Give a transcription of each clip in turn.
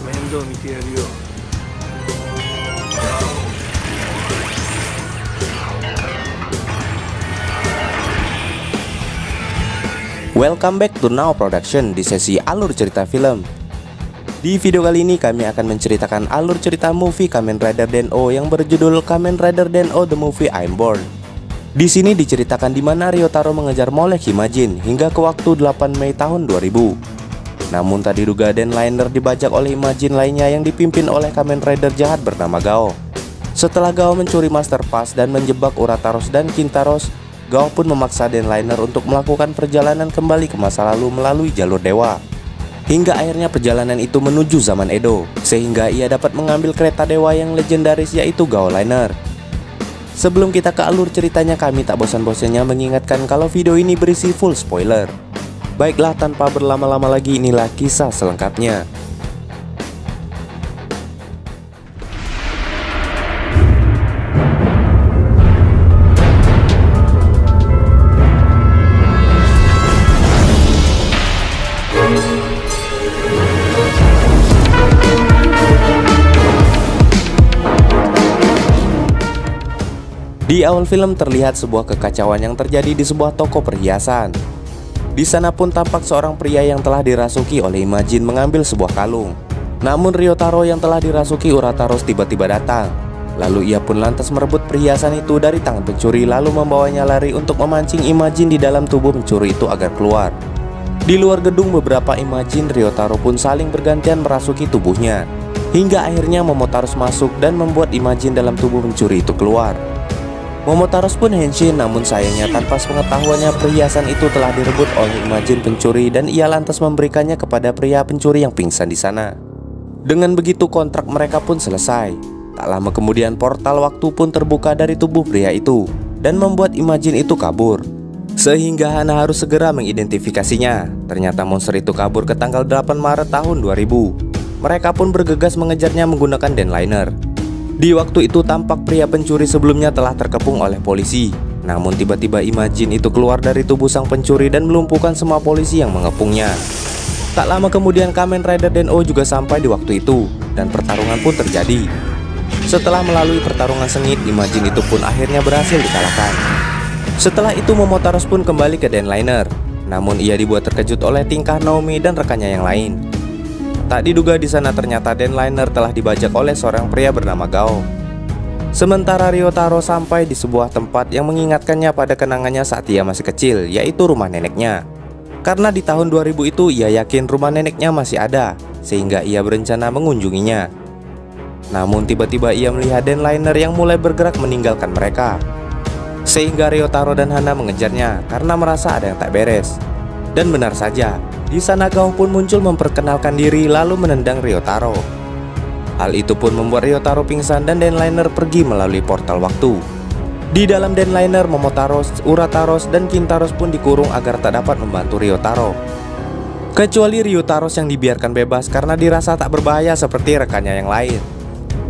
面倒見てやるよ。 Welcome back to Now Production di sesi alur cerita film. Di video kali ini kami akan menceritakan alur cerita movie Kamen Rider Den-O yang berjudul Kamen Rider Den-O The Movie I'm Born. Di sini diceritakan di mana Ryotaro mengejar molek Imagine hingga ke waktu 8 Mei tahun 2000. Namun tak diduga Den-Liner dibajak oleh Imagine lainnya yang dipimpin oleh Kamen Rider jahat bernama Gao. Setelah Gao mencuri Master Pass dan menjebak Urataros dan Kintaros, Gao pun memaksa Den-Liner untuk melakukan perjalanan kembali ke masa lalu melalui jalur dewa. Hingga akhirnya perjalanan itu menuju zaman Edo, sehingga ia dapat mengambil kereta dewa yang legendaris yaitu Gao Liner. Sebelum kita ke alur ceritanya, kami tak bosan-bosannya mengingatkan kalau video ini berisi full spoiler. Baiklah, tanpa berlama-lama lagi, inilah kisah selengkapnya. Di awal film terlihat sebuah kekacauan yang terjadi di sebuah toko perhiasan. Di sana pun tampak seorang pria yang telah dirasuki oleh Imagine mengambil sebuah kalung. Namun Ryotaro yang telah dirasuki Urataros tiba-tiba datang. Lalu ia pun lantas merebut perhiasan itu dari tangan pencuri lalu membawanya lari untuk memancing Imagine di dalam tubuh pencuri itu agar keluar. Di luar gedung beberapa Imagine Ryotaro pun saling bergantian merasuki tubuhnya. Hingga akhirnya Momotaros masuk dan membuat Imagine dalam tubuh pencuri itu keluar. Momotaros pun henshin, namun sayangnya tanpa sepengetahuannya perhiasan itu telah direbut oleh Imagine pencuri dan ia lantas memberikannya kepada pria pencuri yang pingsan di sana. Dengan begitu kontrak mereka pun selesai. Tak lama kemudian portal waktu pun terbuka dari tubuh pria itu dan membuat Imagine itu kabur. Sehingga Hana harus segera mengidentifikasinya. Ternyata monster itu kabur ke tanggal 8 Maret tahun 2000. Mereka pun bergegas mengejarnya menggunakan Den-Liner. Di waktu itu tampak pria pencuri sebelumnya telah terkepung oleh polisi. Namun tiba-tiba Imagine itu keluar dari tubuh sang pencuri dan melumpuhkan semua polisi yang mengepungnya. Tak lama kemudian Kamen Rider Den-O juga sampai di waktu itu dan pertarungan pun terjadi. Setelah melalui pertarungan sengit, Imagine itu pun akhirnya berhasil dikalahkan. Setelah itu Momotaros pun kembali ke Den-Liner. Namun ia dibuat terkejut oleh tingkah Naomi dan rekannya yang lain. Tak diduga di sana ternyata Den-Liner telah dibajak oleh seorang pria bernama Gao. Sementara Ryotaro sampai di sebuah tempat yang mengingatkannya pada kenangannya saat ia masih kecil, yaitu rumah neneknya. Karena di tahun 2000 itu ia yakin rumah neneknya masih ada, sehingga ia berencana mengunjunginya. Namun tiba-tiba ia melihat Den-Liner yang mulai bergerak meninggalkan mereka. Sehingga Ryotaro dan Hana mengejarnya karena merasa ada yang tak beres. Dan benar saja, di sana Gao pun muncul memperkenalkan diri lalu menendang Ryotaro. Hal itu pun membuat Ryotaro pingsan dan Den-Liner pergi melalui portal waktu. Di dalam Den-Liner, Momotaros, Urataros, dan Kintaros pun dikurung agar tak dapat membantu Ryotaro. Kecuali Ryutaros yang dibiarkan bebas karena dirasa tak berbahaya seperti rekannya yang lain.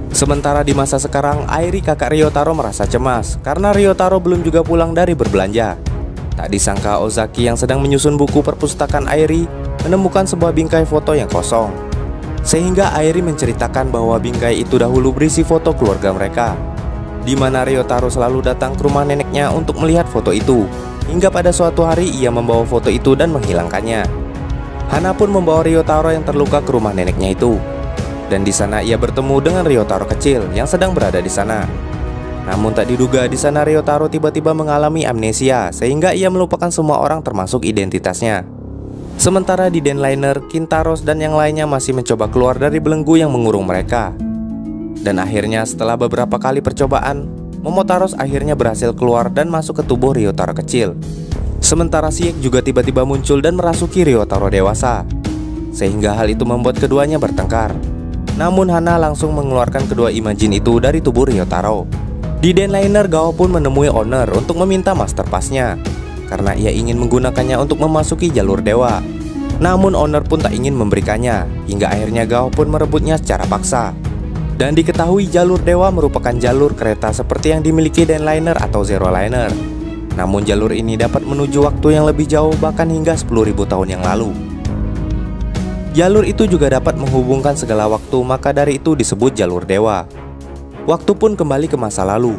Sementara di masa sekarang, Airi kakak Ryotaro merasa cemas karena Ryotaro belum juga pulang dari berbelanja. Tak disangka Ozaki yang sedang menyusun buku perpustakaan Airi menemukan sebuah bingkai foto yang kosong. Sehingga Airi menceritakan bahwa bingkai itu dahulu berisi foto keluarga mereka, di mana Ryotaro selalu datang ke rumah neneknya untuk melihat foto itu. Hingga pada suatu hari ia membawa foto itu dan menghilangkannya. Hana pun membawa Ryotaro yang terluka ke rumah neneknya itu. Dan di sana ia bertemu dengan Ryotaro kecil yang sedang berada di sana. Namun tak diduga di sana Ryotaro tiba-tiba mengalami amnesia sehingga ia melupakan semua orang termasuk identitasnya. Sementara di Den-Liner, Kintaros dan yang lainnya masih mencoba keluar dari belenggu yang mengurung mereka. Dan akhirnya setelah beberapa kali percobaan, Momotaros akhirnya berhasil keluar dan masuk ke tubuh Ryotaro kecil. Sementara Siek juga tiba-tiba muncul dan merasuki Ryotaro dewasa. Sehingga hal itu membuat keduanya bertengkar. Namun Hana langsung mengeluarkan kedua Imagine itu dari tubuh Ryotaro. Di Den-Liner, Gao pun menemui Owner untuk meminta Master Pass-nya karena ia ingin menggunakannya untuk memasuki jalur dewa. Namun Owner pun tak ingin memberikannya, hingga akhirnya Gao pun merebutnya secara paksa. Dan diketahui jalur dewa merupakan jalur kereta seperti yang dimiliki Den-Liner atau Zero Liner. Namun jalur ini dapat menuju waktu yang lebih jauh, bahkan hingga 10.000 tahun yang lalu. Jalur itu juga dapat menghubungkan segala waktu, maka dari itu disebut jalur dewa. Waktu pun kembali ke masa lalu.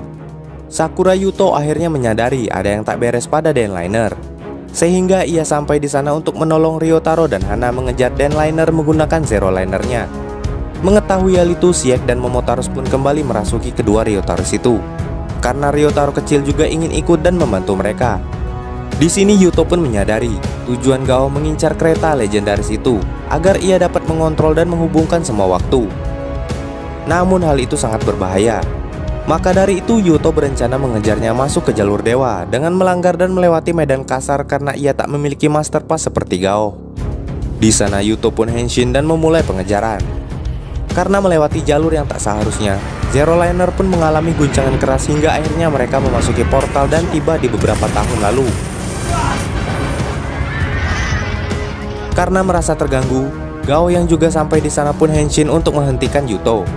Sakura Yuto akhirnya menyadari ada yang tak beres pada Denliner, sehingga ia sampai di sana untuk menolong Ryotaro dan Hana mengejar Denliner menggunakan Zero Linernya. Mengetahui hal itu, Siek dan Momotaros pun kembali merasuki kedua Ryotaros itu, karena Ryotaro kecil juga ingin ikut dan membantu mereka. Di sini Yuto pun menyadari tujuan Gao mengincar kereta legendaris itu agar ia dapat mengontrol dan menghubungkan semua waktu. Namun hal itu sangat berbahaya. Maka dari itu Yuto berencana mengejarnya masuk ke jalur dewa dengan melanggar dan melewati medan kasar karena ia tak memiliki Master Pass seperti Gao. Di sana Yuto pun henshin dan memulai pengejaran. Karena melewati jalur yang tak seharusnya, Zero Liner pun mengalami guncangan keras hingga akhirnya mereka memasuki portal dan tiba di beberapa tahun lalu. Karena merasa terganggu, Gao yang juga sampai di sana pun henshin untuk menghentikan Yuto.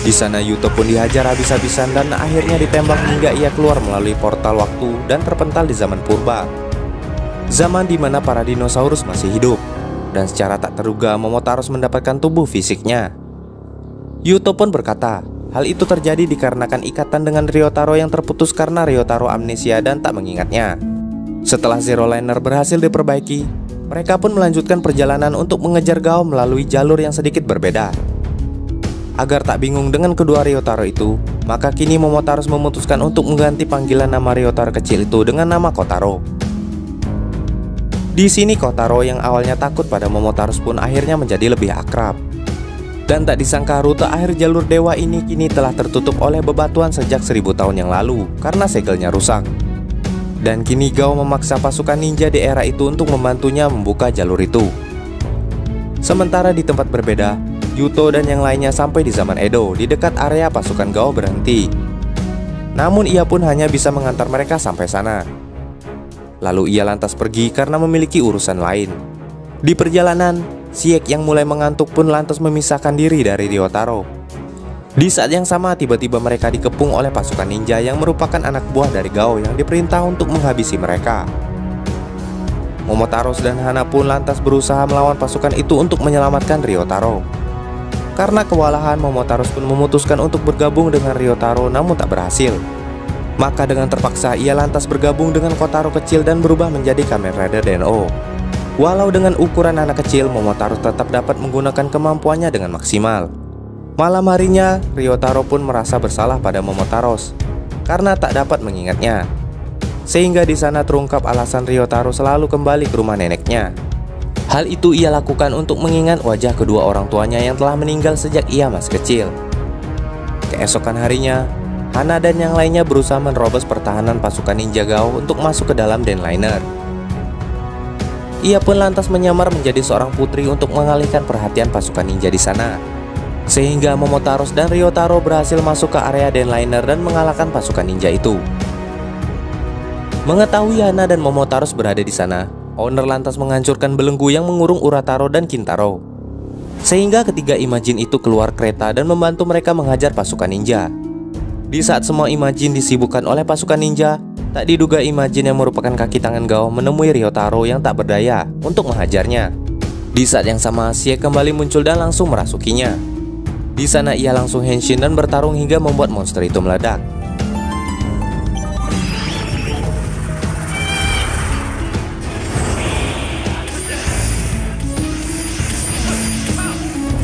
Di sana Yuto pun dihajar habis-habisan dan akhirnya ditembak hingga ia keluar melalui portal waktu dan terpental di zaman purba. Zaman di mana para dinosaurus masih hidup, dan secara tak terduga Momotaros mendapatkan tubuh fisiknya. Yuto pun berkata, hal itu terjadi dikarenakan ikatan dengan Ryotaro yang terputus karena Ryotaro amnesia dan tak mengingatnya. Setelah Zero Liner berhasil diperbaiki, mereka pun melanjutkan perjalanan untuk mengejar Gao melalui jalur yang sedikit berbeda. Agar tak bingung dengan kedua Ryotaro itu, maka kini Momotaros memutuskan untuk mengganti panggilan nama Ryotaro kecil itu dengan nama Kotaro. Di sini Kotaro yang awalnya takut pada Momotaros pun akhirnya menjadi lebih akrab. Dan tak disangka rute akhir jalur dewa ini kini telah tertutup oleh bebatuan sejak 1000 tahun yang lalu karena segelnya rusak. Dan kini Gao memaksa pasukan ninja di era itu untuk membantunya membuka jalur itu. Sementara di tempat berbeda, Yuto dan yang lainnya sampai di zaman Edo di dekat area pasukan Gao berhenti. Namun ia pun hanya bisa mengantar mereka sampai sana. Lalu ia lantas pergi karena memiliki urusan lain. Di perjalanan, Siek yang mulai mengantuk pun lantas memisahkan diri dari Ryotaro. Di saat yang sama tiba-tiba mereka dikepung oleh pasukan ninja yang merupakan anak buah dari Gao yang diperintah untuk menghabisi mereka. Momotaros dan Hana pun lantas berusaha melawan pasukan itu untuk menyelamatkan Ryotaro. Karena kewalahan, Momotaros pun memutuskan untuk bergabung dengan Ryotaro namun tak berhasil. Maka dengan terpaksa ia lantas bergabung dengan Kotaro kecil dan berubah menjadi Kamen Rider Den-O. Walau dengan ukuran anak kecil, Momotaros tetap dapat menggunakan kemampuannya dengan maksimal. Malam harinya, Ryotaro pun merasa bersalah pada Momotaros karena tak dapat mengingatnya. Sehingga di sana terungkap alasan Ryotaro selalu kembali ke rumah neneknya. Hal itu ia lakukan untuk mengingat wajah kedua orang tuanya yang telah meninggal sejak ia masih kecil. Keesokan harinya, Hana dan yang lainnya berusaha menerobos pertahanan pasukan ninja Gao untuk masuk ke dalam Denliner. Ia pun lantas menyamar menjadi seorang putri untuk mengalihkan perhatian pasukan ninja di sana. Sehingga Momotaros dan Ryotaro berhasil masuk ke area Denliner dan mengalahkan pasukan ninja itu. Mengetahui Hana dan Momotaros berada di sana, owner lantas menghancurkan belenggu yang mengurung Urataro dan Kintaro. Sehingga ketiga Imagine itu keluar kereta dan membantu mereka menghajar pasukan ninja. Di saat semua Imagine disibukkan oleh pasukan ninja, tak diduga Imagine yang merupakan kaki tangan Gao menemui Ryotaro yang tak berdaya untuk menghajarnya. Di saat yang sama, Siek kembali muncul dan langsung merasukinya. Di sana ia langsung henshin dan bertarung hingga membuat monster itu meledak.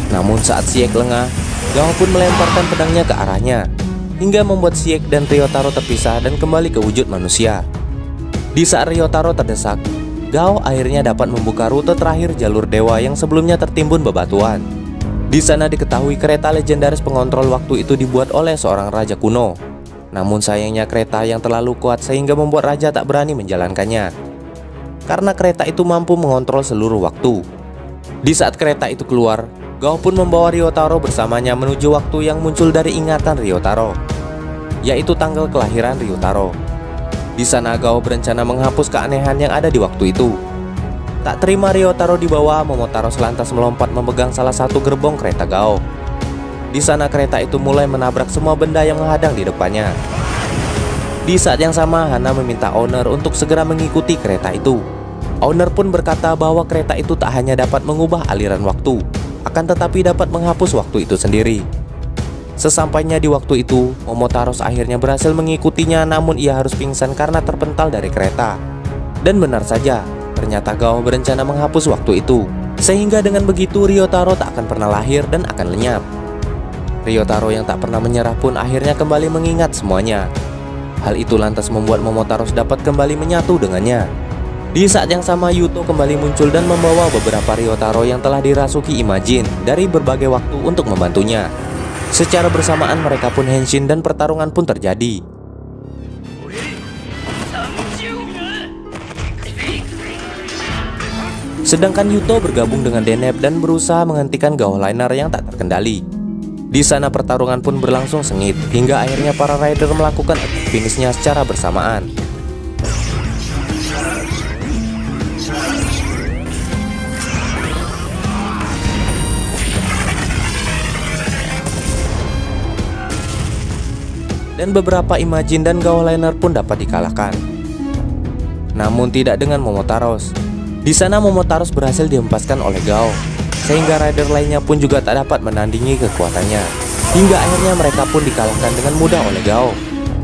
Namun saat Siek lengah, Gao pun melemparkan pedangnya ke arahnya, hingga membuat Siek dan Ryotaro terpisah dan kembali ke wujud manusia. Di saat Ryotaro terdesak, Gao akhirnya dapat membuka rute terakhir jalur dewa yang sebelumnya tertimbun bebatuan. Di sana diketahui kereta legendaris pengontrol waktu itu dibuat oleh seorang raja kuno. Namun sayangnya kereta yang terlalu kuat sehingga membuat raja tak berani menjalankannya. Karena kereta itu mampu mengontrol seluruh waktu. Di saat kereta itu keluar, Gao pun membawa Ryotaro bersamanya menuju waktu yang muncul dari ingatan Ryotaro, yaitu tanggal kelahiran Ryotaro. Di sana Gao berencana menghapus keanehan yang ada di waktu itu. Tak terima Ryotaro dibawa, Momotaros lantas melompat memegang salah satu gerbong kereta Gao. Di sana kereta itu mulai menabrak semua benda yang menghadang di depannya. Di saat yang sama, Hana meminta owner untuk segera mengikuti kereta itu. Owner pun berkata bahwa kereta itu tak hanya dapat mengubah aliran waktu, akan tetapi dapat menghapus waktu itu sendiri. Sesampainya di waktu itu, Momotaros akhirnya berhasil mengikutinya, namun ia harus pingsan karena terpental dari kereta. Dan benar saja, ternyata Gao berencana menghapus waktu itu, sehingga dengan begitu Ryotaro tak akan pernah lahir dan akan lenyap. Ryotaro yang tak pernah menyerah pun akhirnya kembali mengingat semuanya. Hal itu lantas membuat Momotaros dapat kembali menyatu dengannya. Di saat yang sama, Yuto kembali muncul dan membawa beberapa Ryotaro yang telah dirasuki Imagine dari berbagai waktu untuk membantunya. Secara bersamaan mereka pun henshin dan pertarungan pun terjadi. Sedangkan Yuto bergabung dengan Deneb dan berusaha menghentikan Gao Liner yang tak terkendali. Di sana pertarungan pun berlangsung sengit, hingga akhirnya para rider melakukan attack finishnya secara bersamaan. Dan beberapa Imagine dan Gao Liner pun dapat dikalahkan. Namun tidak dengan Momotaros. Di sana Momotaros berhasil dihempaskan oleh Gao, sehingga rider lainnya pun juga tak dapat menandingi kekuatannya. Hingga akhirnya mereka pun dikalahkan dengan mudah oleh Gao.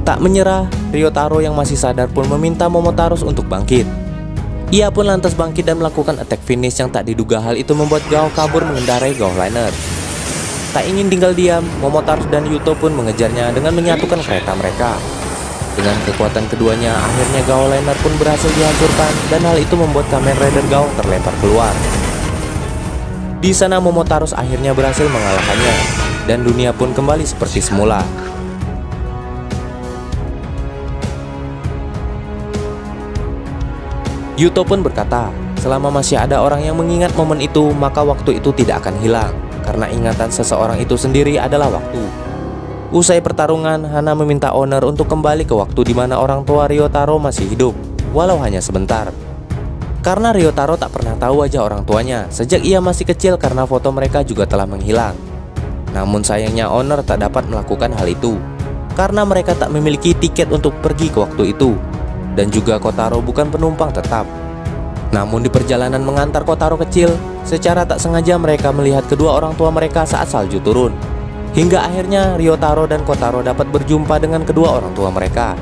Tak menyerah, Ryotaro yang masih sadar pun meminta Momotaros untuk bangkit. Ia pun lantas bangkit dan melakukan attack finish yang tak diduga. Hal itu membuat Gao kabur mengendarai Gao Liner. Tak ingin tinggal diam, Momotaros dan Yuto pun mengejarnya dengan menyatukan kereta mereka. Dengan kekuatan keduanya, akhirnya Gao Liner pun berhasil dihancurkan, dan hal itu membuat Kamen Rider Gao terlempar keluar. Di sana Momotaros akhirnya berhasil mengalahkannya, dan dunia pun kembali seperti semula. Yuto pun berkata, selama masih ada orang yang mengingat momen itu, maka waktu itu tidak akan hilang, karena ingatan seseorang itu sendiri adalah waktu. Usai pertarungan, Hana meminta owner untuk kembali ke waktu di mana orang tua Ryotaro masih hidup, walau hanya sebentar. Karena Ryotaro tak pernah tahu wajah orang tuanya sejak ia masih kecil karena foto mereka juga telah menghilang. Namun sayangnya owner tak dapat melakukan hal itu, karena mereka tak memiliki tiket untuk pergi ke waktu itu. Dan juga Kotaro bukan penumpang tetap. Namun di perjalanan mengantar Kotaro kecil, secara tak sengaja mereka melihat kedua orang tua mereka saat salju turun. Hingga akhirnya Ryotaro dan Kotaro dapat berjumpa dengan kedua orang tua mereka.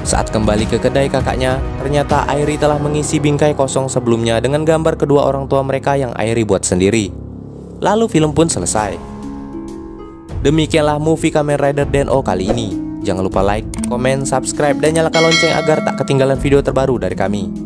Saat kembali ke kedai kakaknya, ternyata Airi telah mengisi bingkai kosong sebelumnya dengan gambar kedua orang tua mereka yang Airi buat sendiri. Lalu film pun selesai. Demikianlah movie Kamen Rider Den-O kali ini. Jangan lupa like, komen, subscribe, dan nyalakan lonceng agar tak ketinggalan video terbaru dari kami.